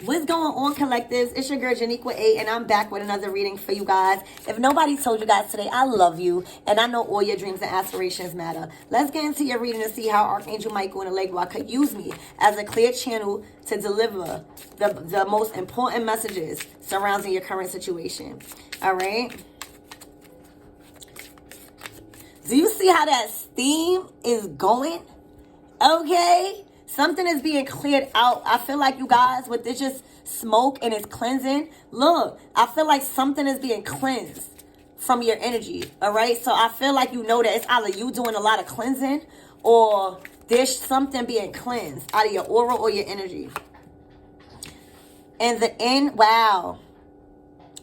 What's going on, collectives? It's your girl Janiqua A, and I'm back with another reading for you guys. If nobody told you guys today, I love you, and I know all your dreams and aspirations matter. Let's get into your reading and see how Archangel Michael and the Lake Rock could use me as a clear channel to deliver the most important messages surrounding your current situation. All right? Do you see how that steam is going? Okay? Something is being cleared out. I feel like you guys, with this just smoke and it's cleansing. Look, I feel like something is being cleansed from your energy. All right? So I feel like you know that it's either you doing a lot of cleansing or there's something being cleansed out of your aura or your energy. In the end, wow.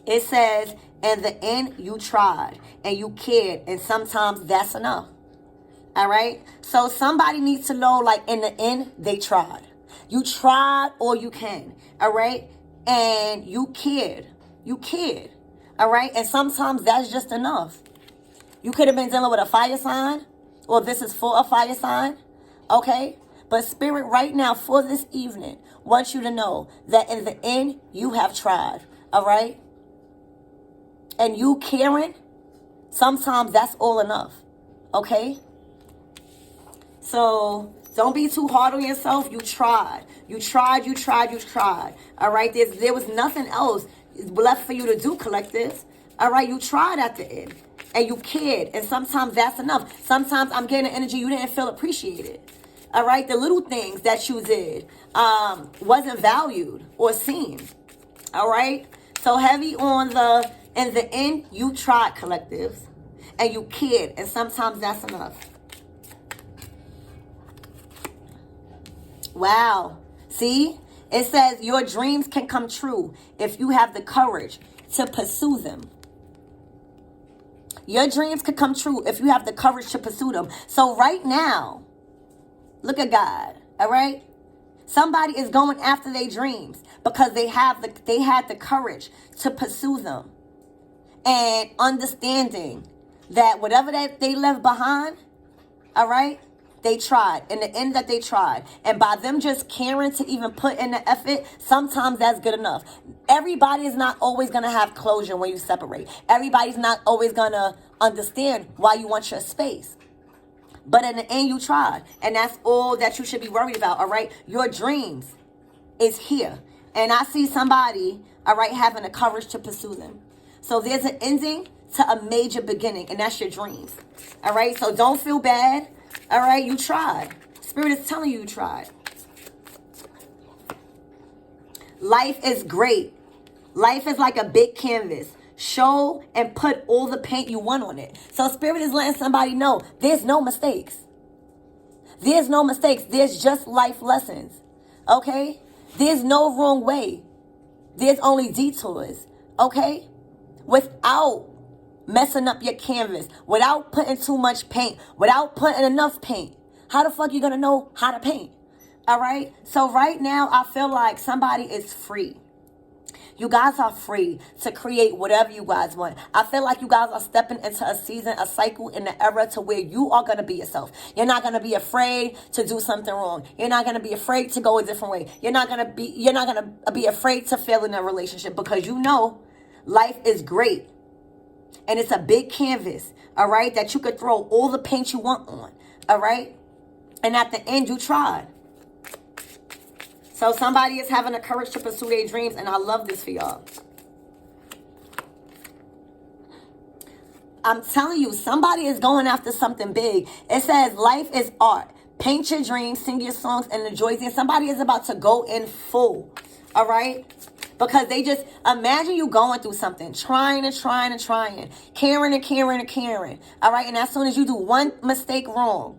It says, in the end, you tried and you cared, and sometimes that's enough. All right? So somebody needs to know, like, in the end, they tried. You tried all you can. All right? And you cared. You cared. All right? And sometimes that's just enough. You could have been dealing with a fire sign, or this is for a fire sign. Okay? But Spirit right now for this evening wants you to know that in the end, you have tried. All right? And you caring, sometimes that's all enough. Okay? So don't be too hard on yourself. You tried. You tried, you tried, you tried. All right? There was nothing else left for you to do, collectives. All right? You tried at the end. And you cared. And sometimes that's enough. Sometimes I'm getting energy you didn't feel appreciated. All right? The little things that you did wasn't valued or seen. All right? So heavy on the, in the end, you tried, collectives. And you cared. And sometimes that's enough. Wow. See? It says your dreams can come true if you have the courage to pursue them. Your dreams could come true if you have the courage to pursue them. So right now, look at God. All right? Somebody is going after their dreams because they had the courage to pursue them. And understanding that whatever that they left behind, all right, they tried. In the end that they tried. And by them just caring to even put in the effort, sometimes that's good enough. Everybody is not always going to have closure when you separate. Everybody's not always going to understand why you want your space. But in the end, you tried. And that's all that you should be worried about, all right? Your dreams is here. And I see somebody, all right, having the courage to pursue them. So there's an ending to a major beginning, and that's your dreams. All right? So don't feel bad. All right? You tried. Spirit is telling you tried. Life is great. Life is like a big canvas. Show and put all the paint you want on it. So Spirit is letting somebody know there's no mistakes. There's no mistakes. There's just life lessons. Okay? There's no wrong way. There's only detours. Okay? Without messing up your canvas, without putting too much paint, without putting enough paint. How the fuck you gonna know how to paint? All right? So right now, I feel like somebody is free. You guys are free to create whatever you guys want. I feel like you guys are stepping into a season, a cycle in the era to where you are going to be yourself. You're not going to be afraid to do something wrong. You're not going to be afraid to go a different way. You're not going to be afraid to fail in a relationship because you know life is great. And it's a big canvas, all right, that you could throw all the paint you want on, all right? And at the end, you tried. So somebody is having the courage to pursue their dreams, and I love this for y'all. I'm telling you, somebody is going after something big. It says life is art. Paint your dreams, sing your songs, and enjoy it. Somebody is about to go in full, all right? Because they just, imagine you going through something, trying, caring, all right? And as soon as you do one mistake wrong,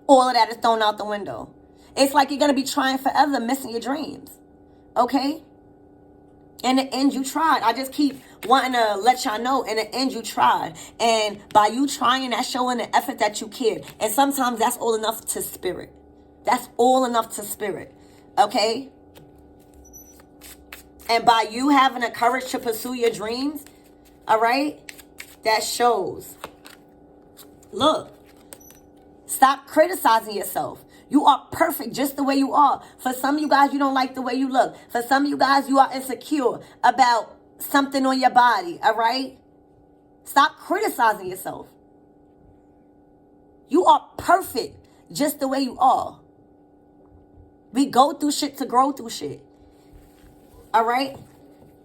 all of that is thrown out the window. It's like you're going to be trying forever, missing your dreams. Okay? In the end, you tried. I just keep wanting to let y'all know, in the end, you tried. And by you trying, that's showing the effort that you cared. And sometimes that's all enough to spirit. That's all enough to spirit. Okay? And by you having the courage to pursue your dreams, all right, that shows. Look, stop criticizing yourself. You are perfect just the way you are. For some of you guys, you don't like the way you look. For some of you guys, you are insecure about something on your body, all right? Stop criticizing yourself. You are perfect just the way you are. We go through shit to grow through shit. All right?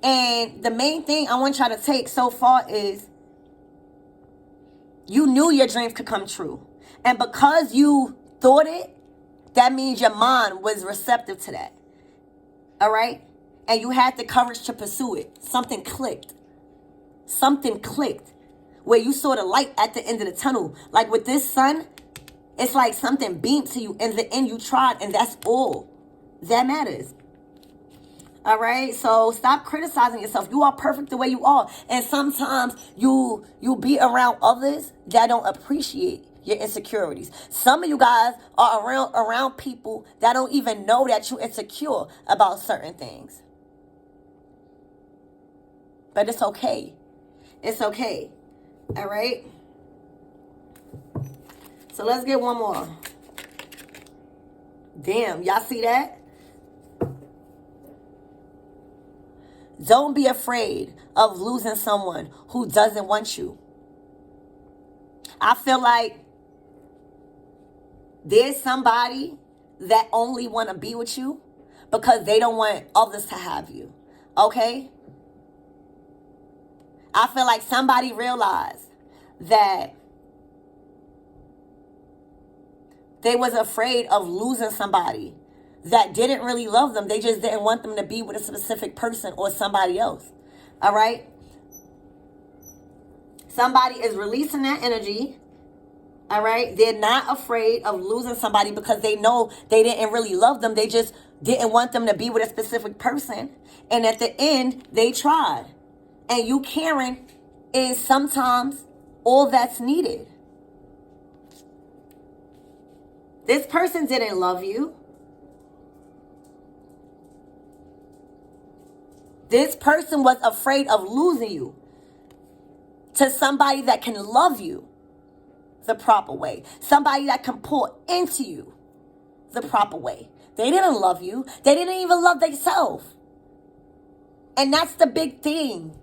And the main thing I want y'all to take so far is you knew your dreams could come true. And because you thought it, that means your mind was receptive to that. All right? And you had the courage to pursue it. Something clicked. Something clicked. Where you saw the light at the end of the tunnel. Like with this sun, it's like something beamed to you. In the end, you tried, and that's all that matters. All right? So stop criticizing yourself. You are perfect the way you are. And sometimes you be around others that don't appreciate your insecurities. Some of you guys are around people that don't even know that you're insecure about certain things. But it's okay. It's okay. All right? So let's get one more. Damn, y'all see that? Don't be afraid of losing someone who doesn't want you. I feel like there's somebody that only want to be with you because they don't want others to have you. Okay? I feel like somebody realized that they was afraid of losing somebody that didn't really love them. They just didn't want them to be with a specific person or somebody else. All right? Somebody is releasing that energy. All right? They're not afraid of losing somebody because they know they didn't really love them. They just didn't want them to be with a specific person. And at the end, they tried. And you caring is sometimes all that's needed. This person didn't love you. This person was afraid of losing you to somebody that can love you the proper way. Somebody that can pour into you the proper way. They didn't love you. They didn't even love themselves. And that's the big thing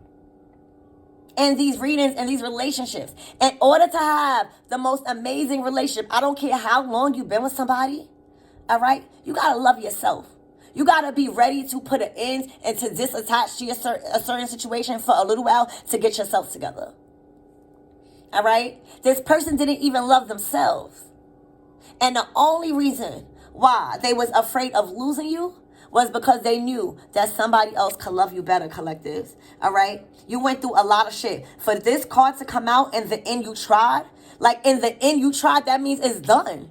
in these readings and these relationships. In order to have the most amazing relationship, I don't care how long you've been with somebody, all right? You got to love yourself. You got to be ready to put an end and to disattach to a certain situation for a little while to get yourself together. All right? This person didn't even love themselves. And the only reason why they was afraid of losing you was because they knew that somebody else could love you better, collectives. All right? You went through a lot of shit. For this card to come out, in the end you tried. Like, in the end you tried, that means it's done.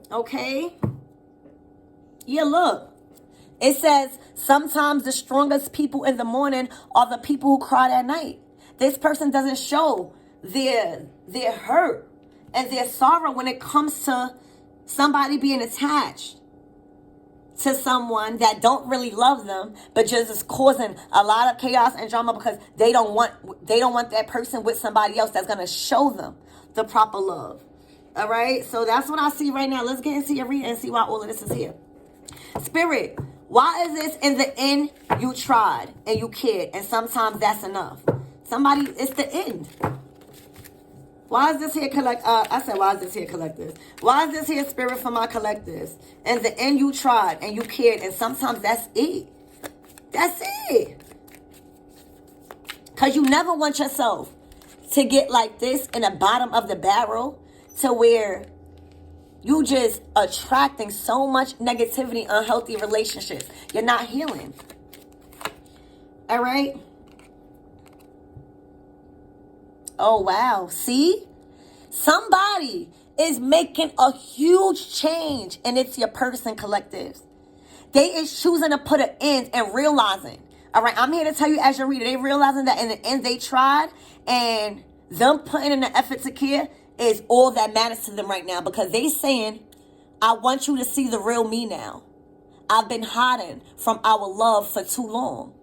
Okay? Yeah, look. It says, sometimes the strongest people in the morning are the people who cried at night. This person doesn't show their hurt and their sorrow when it comes to somebody being attached to someone that don't really love them, but just is causing a lot of chaos and drama because they don't want that person with somebody else that's gonna show them the proper love. All right, so that's what I see right now. Let's get into your reading and see why all of this is here. Spirit, why is this in the end you tried and you cared and sometimes that's enough? Somebody, it's the end. Why is this here why is this here collectors? Why is this here spirit for my collectors? In the end you tried and you cared and sometimes that's it. That's it. Because you never want yourself to get like this in the bottom of the barrel to where you just attracting so much negativity, unhealthy relationships. You're not healing. All right? Oh, wow. See? Somebody is making a huge change, and it's your person, collectives. They is choosing to put an end and realizing. All right, I'm here to tell you as your reader, they realizing that in the end they tried, and them putting in the effort to care is all that matters to them right now, because they saying, I want you to see the real me now. I've been hiding from our love for too long.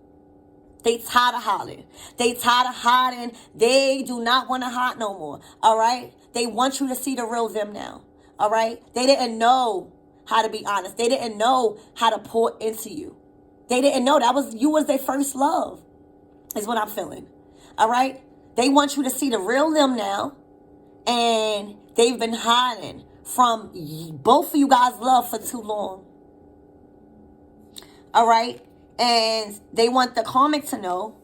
They tired of hiding. They tired of hiding. They do not want to hide no more. All right? They want you to see the real them now. All right? They didn't know how to be honest. They didn't know how to pour into you. They didn't know you was their first love, is what I'm feeling. All right? They want you to see the real them now. And they've been hiding from both of you guys' love for too long. All right? And they want the karmic to know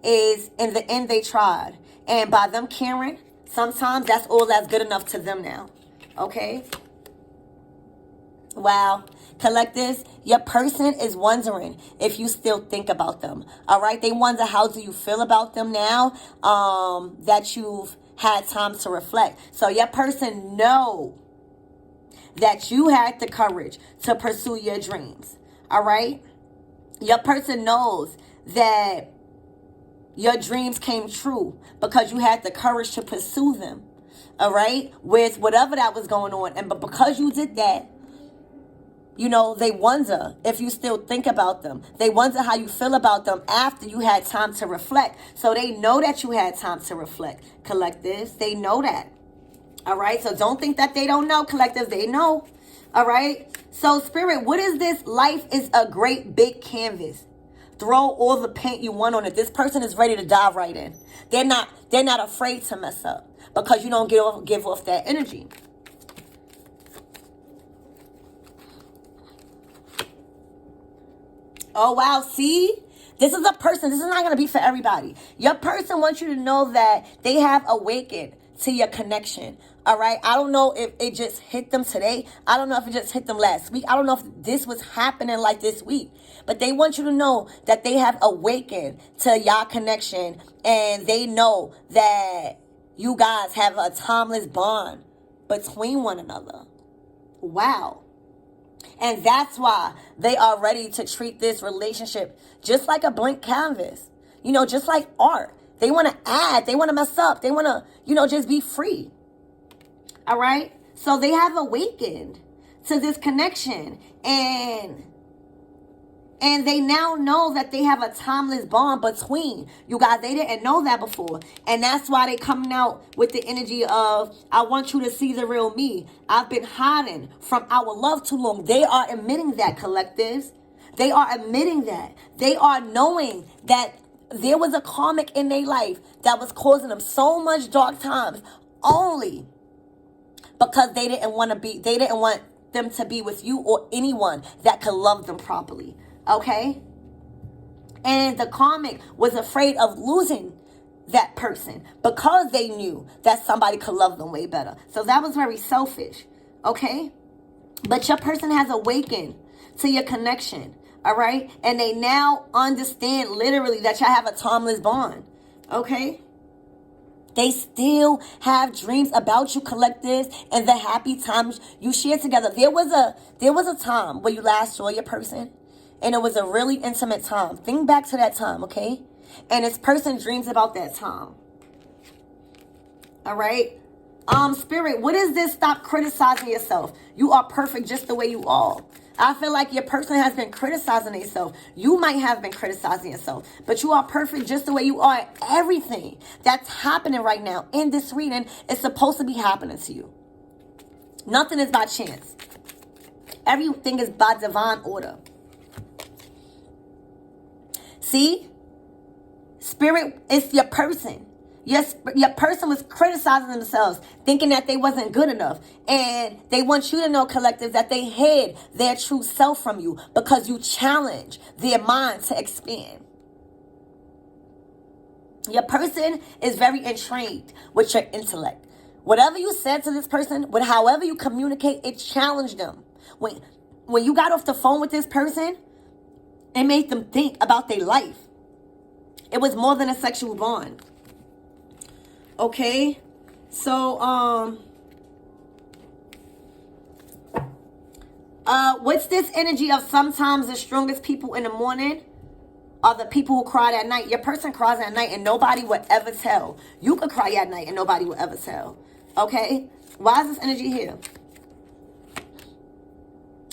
is in the end they tried. And by them caring, sometimes that's all that's good enough to them now. Okay? Wow. Collectives, your person is wondering if you still think about them. All right? They wonder how do you feel about them now that you've had time to reflect. So your person know that you had the courage to pursue your dreams. All right? Your person knows that your dreams came true because you had the courage to pursue them. All right? With whatever that was going on. And but because you did that, you know, they wonder if you still think about them. They wonder how you feel about them after you had time to reflect. So they know that you had time to reflect. Collectives, they know that. All right? So don't think that they don't know. Collectives, they know. All right? So Spirit, what is this? Life is a great big canvas. Throw all the paint you want on it. This person is ready to dive right in. They're not afraid to mess up because you don't give off that energy. Oh, wow. See? This is a person. This is not going to be for everybody. Your person wants you to know that they have awakened to your connection. All right? I don't know if it just hit them today. I don't know if it just hit them last week. I don't know if this was happening like this week. But they want you to know that they have awakened to your connection. And they know that you guys have a timeless bond between one another. Wow. And that's why they are ready to treat this relationship just like a blank canvas. You know, just like art. They want to add. They want to mess up. They want to, you know, just be free. All right? So they have awakened to this connection. And they now know that they have a timeless bond between you guys. They didn't know that before. And that's why they coming out with the energy of, I want you to see the real me. I've been hiding from our love too long. They are admitting that, collectives. They are admitting that. They are knowing that there was a karmic in their life that was causing them so much dark times only because they didn't want them to be with you or anyone that could love them properly. Okay? And the karmic was afraid of losing that person because they knew that somebody could love them way better. So that was very selfish. Okay? But your person has awakened to your connection. All right? And they now understand literally that y'all have a timeless bond. Okay? They still have dreams about you, collectives, and the happy times you share together. There was a time where you last saw your person. And it was a really intimate time. Think back to that time, okay? And this person dreams about that time. All right? Spirit, what is this? Stop criticizing yourself. You are perfect just the way you are. I feel like your person has been criticizing themselves. You might have been criticizing yourself. But you are perfect just the way you are. Everything that's happening right now in this reading is supposed to be happening to you. Nothing is by chance. Everything is by divine order. See? Spirit, it's your person. Your person was criticizing themselves, thinking that they wasn't good enough. And they want you to know, collective, that they hid their true self from you because you challenge their mind to expand. Your person is very intrigued with your intellect. Whatever you said to this person, however you communicate, it challenged them. When you got off the phone with this person, it made them think about their life. It was more than a sexual bond. Okay? So, what's this energy of sometimes the strongest people in the morning are the people who cried at night? Your person cries at night and nobody would ever tell. You could cry at night and nobody would ever tell. Okay? Why is this energy here?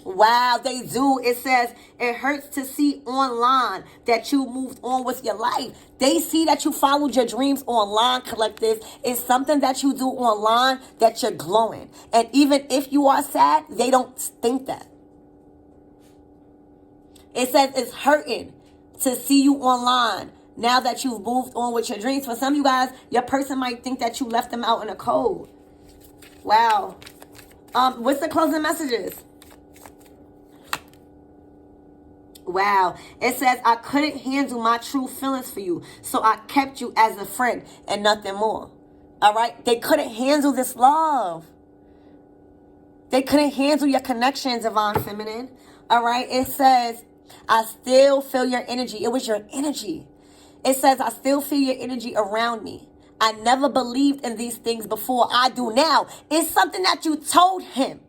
Wow, they do. It says it hurts to see online that you moved on with your life. They see that you followed your dreams online, collective. It's something that you do online that you're glowing. And even if you are sad, they don't think that. It says it's hurting to see you online now that you've moved on with your dreams. For some of you guys, your person might think that you left them out in the cold. Wow. What's the closing messages? Wow. It says, I couldn't handle my true feelings for you, so I kept you as a friend and nothing more. All right? They couldn't handle this love. They couldn't handle your connection, Divine Feminine. All right? It says, I still feel your energy. It was your energy. It says, I still feel your energy around me. I never believed in these things before. I do now. It's something that you told him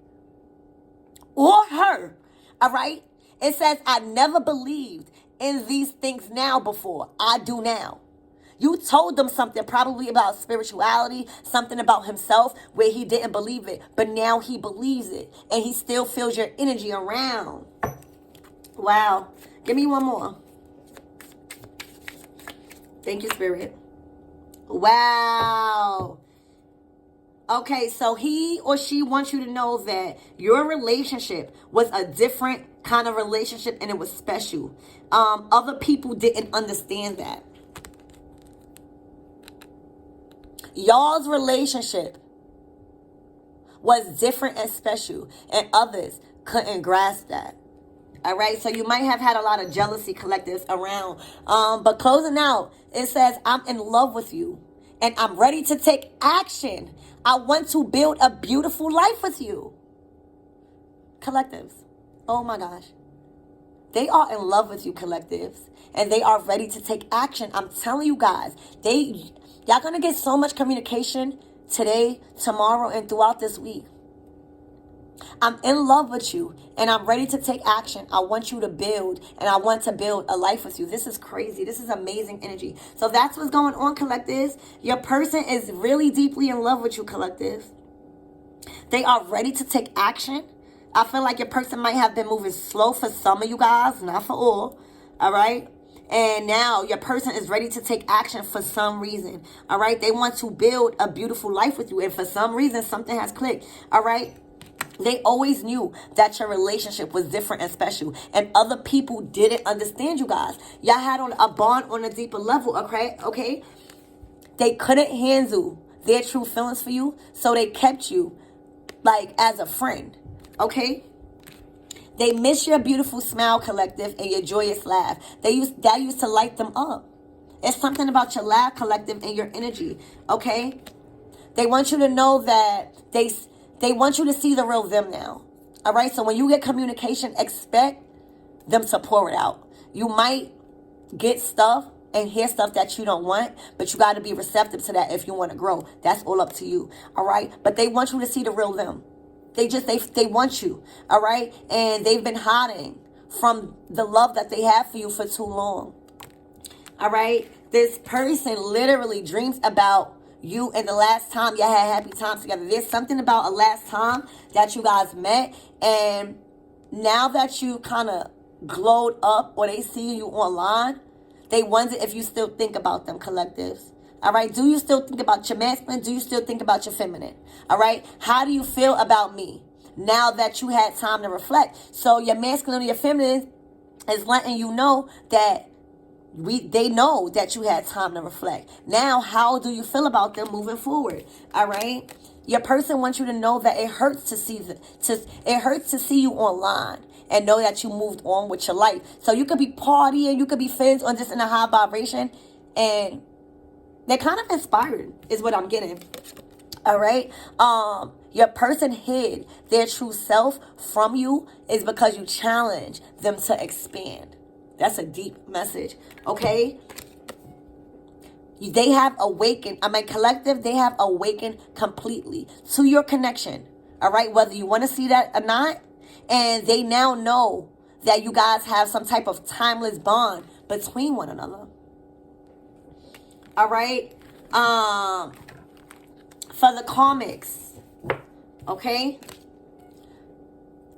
or her. All right? It says, I never believed in these things now before. I do now. You told them something probably about spirituality, something about himself where he didn't believe it. But now he believes it. And he still feels your energy around. Wow. Give me one more. Thank you, Spirit. Wow. Okay, so he or she wants you to know that your relationship was a different kind of relationship and it was special. Other people didn't understand that. Y'all's relationship was different and special, and others couldn't grasp that. All right, so you might have had a lot of jealousy, collectives, around. But closing out, it says, I'm in love with you, and I'm ready to take action. I want to build a beautiful life with you. Collectives. Oh my gosh. They are in love with you, collectives, and they are ready to take action. I'm telling you guys, y'all gonna get so much communication today, tomorrow, and throughout this week. I'm in love with you, and I'm ready to take action. I want you to build, and I want to build a life with you. This is crazy. This is amazing energy. So that's what's going on, collectives. Your person is really deeply in love with you, collectives. They are ready to take action. I feel like your person might have been moving slow for some of you guys, not for all. All right? And now your person is ready to take action for some reason. All right? They want to build a beautiful life with you. And for some reason, something has clicked. All right? They always knew that your relationship was different and special. And other people didn't understand you guys. Y'all had on a bond on a deeper level, okay? Okay? They couldn't handle their true feelings for you. So they kept you like as a friend. Okay? They miss your beautiful smile, collective, and your joyous laugh. That used to light them up. It's something about your laugh, collective, and your energy. Okay? They want you to know that they want you to see the real them now. All right? So when you get communication, expect them to pour it out. You might get stuff and hear stuff that you don't want, but you got to be receptive to that if you want to grow. That's all up to you. All right? But they want you to see the real them. They want you, all right? And they've been hiding from the love that they have for you for too long, all right? This person literally dreams about you and the last time y'all had happy times together. There's something about a last time that you guys met, and now that you kind of glowed up or they see you online, they wonder if you still think about them, collectives. All right. Do you still think about your masculine? Do you still think about your feminine? All right. How do you feel about me now that you had time to reflect? So your masculine or your feminine is letting you know that they know that you had time to reflect. Now, how do you feel about them moving forward? All right. Your person wants you to know that it hurts to see you online and know that you moved on with your life. So you could be partying, you could be friends or just in a high vibration, and they're kind of inspired is what I'm getting. All right. Your person hid their true self from you is because you challenge them to expand. That's a deep message. Okay. They have awakened. Collective, they have awakened completely to your connection. All right. Whether you want to see that or not. And they now know that you guys have some type of timeless bond between one another. All right. For the karmics, okay?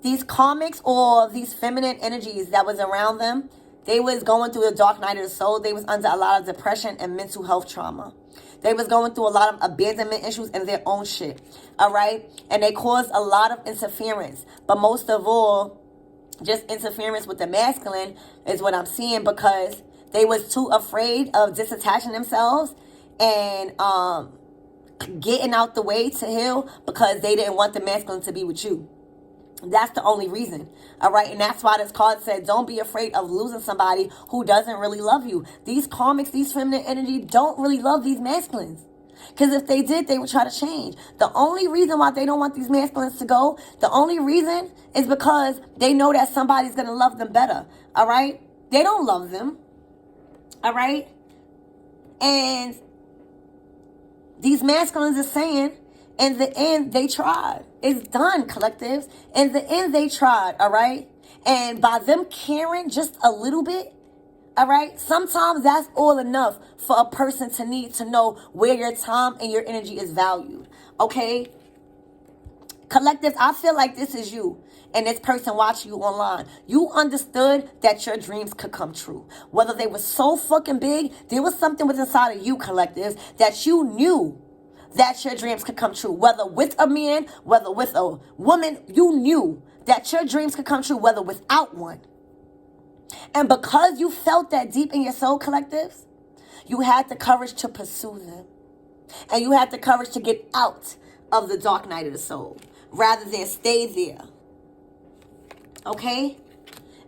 these karmics or these feminine energies that was around them, they was going through the dark night of the soul. They was under a lot of depression and mental health trauma. They was going through a lot of abandonment issues and their own shit. All right? And they caused a lot of interference. But most of all, just interference with the masculine is what I'm seeing, because they was too afraid of disattaching themselves and getting out the way to heal, because they didn't want the masculine to be with you. That's the only reason. All right. And that's why this card said, don't be afraid of losing somebody who doesn't really love you. These karmics, these feminine energy don't really love these masculines. Because if they did, they would try to change. The only reason why they don't want these masculines to go, the only reason is because they know that somebody's going to love them better. All right. They don't love them. All right. And these masculines are saying, in the end, they tried. It's done, collectives. In the end, they tried, all right? And by them caring just a little bit, all right, sometimes that's all enough for a person to need to know where your time and your energy is valued, okay? Collectives, I feel like this is you and this person watching you online. You understood that your dreams could come true. Whether they were so fucking big, there was something within inside of you, collectives, that you knew that your dreams could come true. Whether with a man, whether with a woman, you knew that your dreams could come true, whether without one. And because you felt that deep in your soul, collectives, you had the courage to pursue them. And you had the courage to get out of the dark night of the soul rather than stay there. Okay?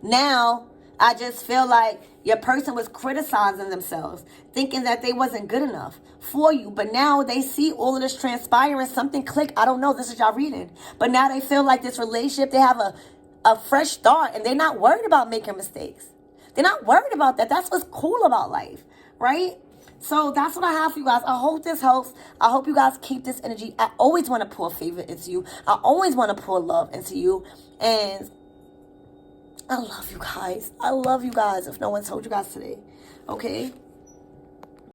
Now, I just feel like your person was criticizing themselves, thinking that they wasn't good enough for you. But now they see all of this transpiring, something click. I don't know. This is y'all reading. But now they feel like this relationship, they have a fresh start, and they're not worried about making mistakes. They're not worried about that. That's what's cool about life, right? So that's what I have for you guys. I hope this helps. I hope you guys keep this energy. I always want to pour favor into you. I always want to pour love into you. And I love you guys. I love you guys, if no one told you guys today. Okay?